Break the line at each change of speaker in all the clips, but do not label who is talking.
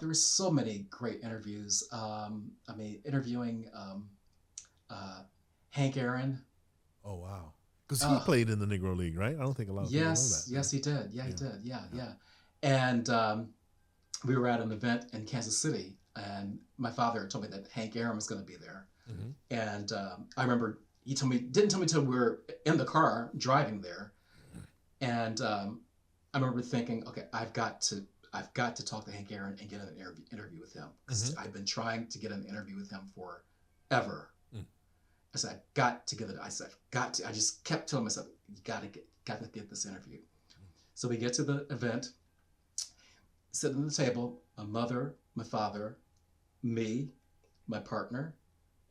there were so many great interviews. I mean, interviewing Hank Aaron.
Oh wow, because he played in the Negro League, right? I don't think a lot of people know that.
Yes, he did. Yeah, he did. Yeah. And we were at an event in Kansas City, and my father told me that Hank Aaron was going to be there. Mm-hmm. And I remember he didn't tell me until we were in the car driving there. And I remember thinking, okay, I've got to talk to Hank Aaron and get an interview with him, because I've been trying to get an interview with him forever. I said, I've got to get it. I said, I've got to. I just kept telling myself, you got to get this interview. So we get to the event, sitting at the table, my mother, my father, me, my partner,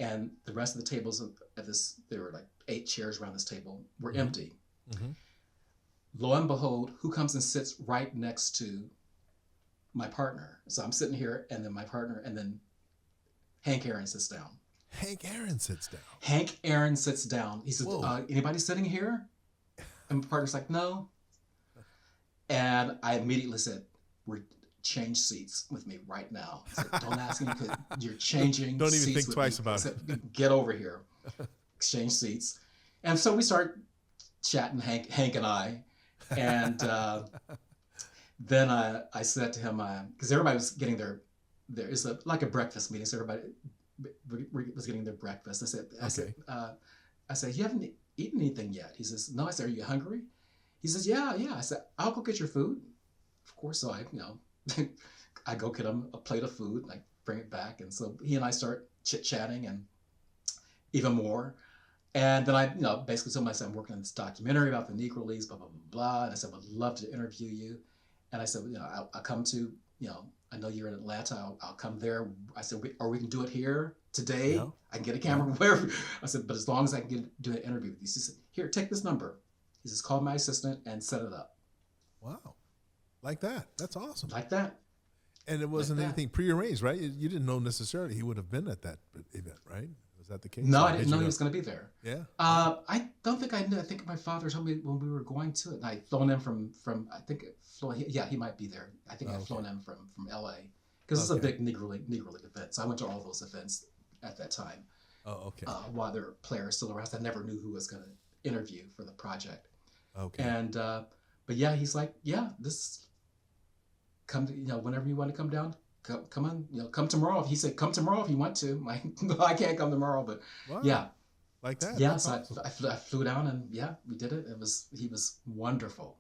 and the rest of the tables at this, there were like 8 chairs around this table, were empty. Mm-hmm. Lo and behold, who comes and sits right next to my partner? So I'm sitting here, and then my partner, and then Hank Aaron sits down.
Hank Aaron sits down.
Hank Aaron sits down. He said, anybody sitting here? And my partner's like, no. And I immediately said, change seats with me right now. I said, don't ask me, because you're changing
Don't
seats
even think
with
twice
me.
about
I said,
it.
Get over here. Exchange seats. And so we start chatting, Hank and I. And then I said to him, because everybody was getting there is like a breakfast meeting, so everybody was getting their breakfast. I said, you haven't eaten anything yet? He says, no. I said, are you hungry? He says, yeah. I said, I'll go get your food. Of course, so I go get him a plate of food, and I bring it back. And so he and I start chit-chatting and even more. And then I, basically told him, I said, I'm working on this documentary about the Negro Leagues, blah, blah, blah, blah. And I said, I would love to interview you. And I said, I'll come to, I know you're in Atlanta. I'll come there. I said, or we can do it here today. Yeah. I can get a camera, wherever. I said, but as long as I can do an interview with you. He said, here, take this number. He says, call my assistant and set it up.
Wow. Like that. That's awesome.
Like that.
And it wasn't anything prearranged, right? You didn't know necessarily he would have been at that event, right? Was that the case?
No, I didn't know he was going to be there.
Yeah.
I don't think I knew. I think my father told me when we were going to it, and I'd flown in from he might be there. I think I'd flown in from LA, because it's a big Negro League event. So I went to all those events at that time.
Oh, okay.
While there were players still around, I never knew who was going to interview for the project.
Okay.
And but yeah, he's like, yeah, this come to, whenever you want to come down, come on, come tomorrow. He said, come tomorrow if you want to. Like, I can't come tomorrow, but yeah.
Like that.
Yeah, so awesome. I flew down, and yeah, we did it. He was wonderful.